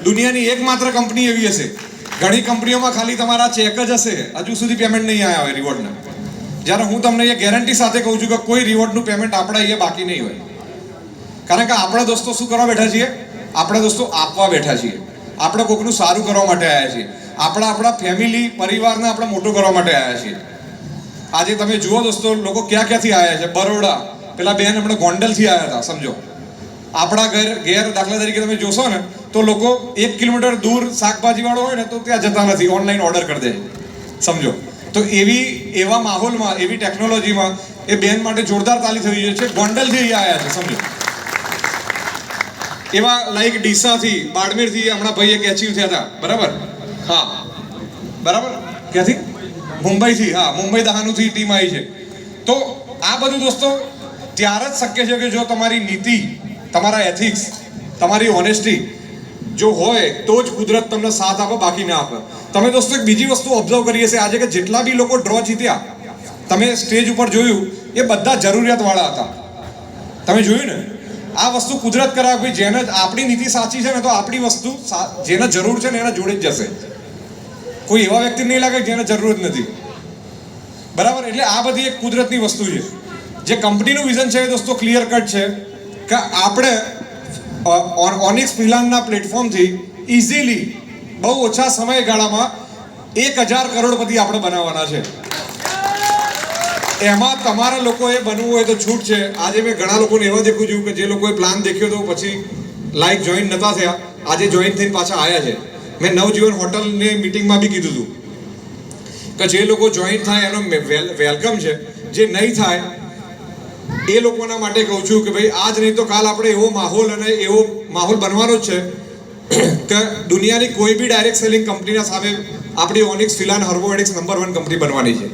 દુનિયાની એકમાત્ર કંપની એવી હશે. ઘણી કંપનીઓમાં ખાલી તમારા ચેક જ હશે, હજુ સુધી પેમેન્ટ નહીં આવ્યા હોય રિવોર્ડના. જ્યારે હું તમને એ ગેરંટી સાથે કહું છું કે કોઈ રિવોર્ડનું પેમેન્ટ આપણા અહીંયા બાકી નહીં હોય. કારણ કે આપણે દોસ્તો શું કરવા બેઠા છીએ? આપણે દોસ્તો આપવા બેઠા છીએ. આપણે કોઈકનું સારું કરવા માટે આવ્યા છીએ. આપણા ફેમિલી પરિવારને આપણે મોટું કરવા માટે આવ્યા છીએ. આજે તમે જુઓ દોસ્તો, લોકો ક્યાં ક્યાંથી આવ્યા છે. બરોડા પેલા બેન હમણાં ગોંડલથી આવ્યા હતા, સમજો. આપણા ઘેર દાખલા તરીકે તમે જોશો ને તો લોકો 1 કિલોમીટર દૂર શાકભાજી વાળો હોય ને તો ત્યાં જતા નથી, ઓનલાઈન ઓર્ડર કરી દે, સમજો. તો એવા માહોલમાં, એવી ટેકનોલોજીમાં એ બેન માટે જોરદાર તાલી થવી જોઈએ છે. ગોંડલથી આવ્યા છે, સમજો. એવા લાઈક ડીસાથી, બાડમેરથી હમણાં ભાઈ એક એચીવ થયા હતા, બરાબર? હા, બરાબર. ક્યાંથી? મુંબઈથી. હા, મુંબઈ દહાનુથી ટીમ આવી છે. તો આ બધું દોસ્તો ત્યારે જ શક્ય છે કે જો તમારી નીતિ, તમારા એથિક્સ, તમારી ઓનેસ્ટી જો હોય તો જ કુદરત તમને સાથ આપે, બાકી ના આપે. તમે દોસ્તો એક બીજી વસ્તુ ઓબ્ઝર્વ કરી હશે આજે કે જેટલા બી લોકો ડ્રો જીત્યા, તમે સ્ટેજ ઉપર જોયું, એ બધા જરૂરિયાતવાળા હતા. તમે જોયું ને? આ વસ્તુ કુદરત કરાવે. ભાઈ જેને આપણી નીતિ સાચી છે ને તો આપણી વસ્તુ જેને જરૂર છે ને એના જોડે જ જશે. કોઈ એવા વ્યક્તિ નહીં લાગે જેને જરૂર જ નથી, બરાબર? એટલે આ બધી એક કુદરતની વસ્તુ છે. જે કંપનીનું વિઝન છે એ દોસ્તો ક્લિયર કટ છે કે આપણે ઓનિક્સ ફ્રીલાન્સના પ્લેટફોર્મથી ઇઝીલી બહુ ઓછા સમયગાળામાં 1000 કરોડપતિ આપણે બનાવવાના છે. એમાં તમારા લોકોએ બનવું હોય તો છૂટ છે. આજે મેં ઘણા લોકોને એવા દેખું છું કે જે લોકોએ પ્લાન દેખ્યો તો પછી લાઈક જોઈન નતા થયા, આજે જોઈન થઈને પાછા આવ્યા છે. મેં નવજીવન હોટલની મિટિંગમાં બી કીધું હતું કે જે લોકો જોઈન થાય એનો વેલકમ છે. જે નહીં થાય એ લોકોના માટે કહું છું કે ભાઈ આજ નહીં તો કાલ આપણે એવો માહોલ બનવાનો જ છે કે દુનિયાની કોઈ બી ડાયરેક્ટ સેલિંગ કંપનીના સામે આપણી ઓનિક્સ ફ્રીલાન્સ હર્બોમેટિક્સ નંબર 1 કંપની બનવાની છે.